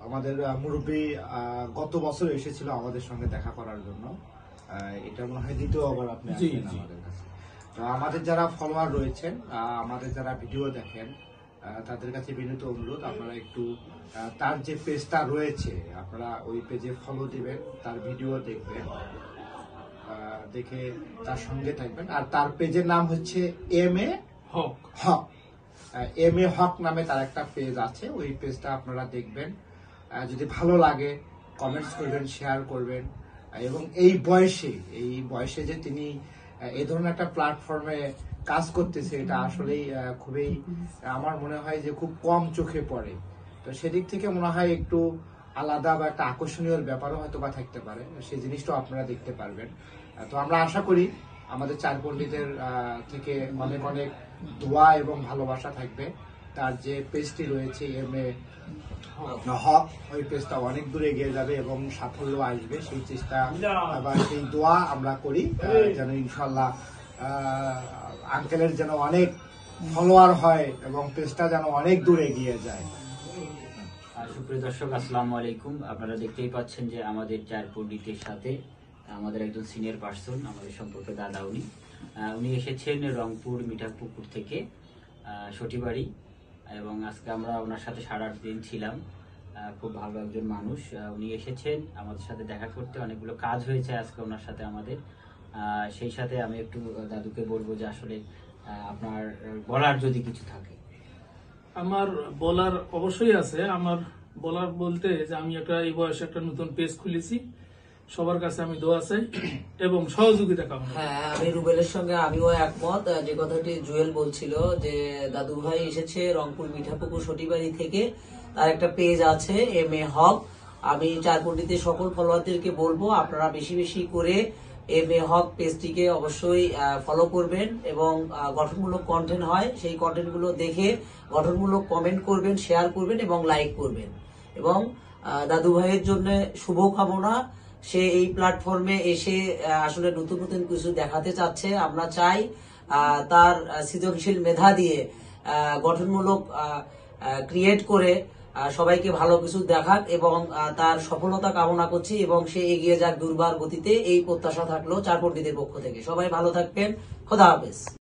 আমাদের মুরব্বী গত বছর এসেছিল আমাদের সঙ্গে দেখা করার জন্য। এটা মনে হয় দ্বিতীয়বার আপনি আসছেন আমাদের কাছে। তো আমাদের যারা ফলোয়ার রয়েছেন, আমাদের যারা ভিডিও দেখেন, তাদের কাছে বিনীত অনুরোধ, আপনারা একটু তার যে পেজটা রয়েছে আপনারা ওই পেজে ফলো দিবেন, তার ভিডিও দেখবেন, দেখে তার সঙ্গে থাকবেন। আর তার পেজের নাম হচ্ছে MA হক। MA হক নামে তার একটা পেজ আছে, ওই পেজটা আপনারা দেখবেন। যদি ভালো লাগে কমেন্টস করবেন, শেয়ার করবেন। এবং এই বয়সে যে তিনি এই ধরনের একটা প্ল্যাটফর্মে কাজ করতেছে, এটা আসলেই খুবই, আমার মনে হয় যে খুব কম চোখে পড়ে। তো সেদিক থেকে মনে হয় একটু আলাদা বা একটা আকর্ষণীয় ব্যাপারও হয়তো বা থাকতে পারে, সেই জিনিসটাও আপনারা দেখতে পারবেন। তো আমরা আশা করি আমাদের চার পণ্ডিতের থেকে অনেক অনেক দোয়া এবং ভালোবাসা থাকবে। তার যে পেজটি রয়েছে MA হক, ওই পেজটা অনেক দূরে এগিয়ে যাবে এবং সাফল্য আসবে, সেই চেষ্টা বা সেই দোয়া আমরা করি যেন ইনশাল্লাহ আঙ্কেলের যেন অনেক ফলোয়ার হয় এবং পেজটা যেন অনেক দূরে এগিয়ে যায়। সুপ্রিয় দর্শক, আসসালামু আলাইকুম। আপনারা দেখতেই পাচ্ছেন যে আমাদের চার পণ্ডিতের সাথে আমাদের একজন সিনিয়র পার্সন, আমাদের সম্পর্কে দাদা, উনি এসেছেন রংপুর মিঠাপুকুর থেকে সটিবাড়ি, এবং আজকে আমরা ওনার সাথে 8.5 দিন ছিলাম। খুব ভালো একজন মানুষ। উনি এসেছেন আমাদের সাথে দেখা করতে, অনেকগুলো কাজ হয়েছে আজকে ওনার সাথে আমাদের। সেই সাথে আমি একটু দাদুকে বলবো যে আসলে আপনার বলার যদি কিছু থাকে। আমার বলার অবশ্যই আছে। আমার বলার বলতে যে আমি এই বয়সে একটা নতুন পেজ খুলেছি, সবার কাছে আমি দোয়া চাই এবং সহযোগিতা কামনা। হ্যাঁ, আমি রুবেলের সঙ্গে আমিও একমত। যে কথাটি জুয়েল বলছিল যে দাদু ভাই এসেছে রংপুর মিঠাপুকুর সটিবাড়ি থেকে, তার একটা পেজ আছে MA হক। আমি চার পণ্ডিতের সকল ফলোয়ারদেরকে বলবো আপনারা বেশি বেশি করে MA হক পেজটিকে অবশ্যই ফলো করবেন এবং গঠনমূলক কন্টেন্ট হয় সেই কন্টেন্টগুলো দেখে গঠনমূলক কমেন্ট করবেন, শেয়ার করবেন এবং লাইক করবেন। এবং দাদু ভাইয়ের জন্য শুভকামনা। সে এই প্ল্যাটফর্মে এসে আসলে নতুন নতুন কিছু দেখাতে চাচ্ছে। আমরা চাই তার সৃজনশীল মেধা দিয়ে গঠনমূলক ক্রিয়েট করে সবাইকে ভালো কিছু দেখাক এবং তার সফলতা কামনা করছি এবং সে এগিয়ে যাক দুর্বার গতিতে, এই প্রত্যাশা থাকলো চার পণ্ডিতের পক্ষ থেকে। সবাই ভালো থাকবেন। খোদা হাফেজ।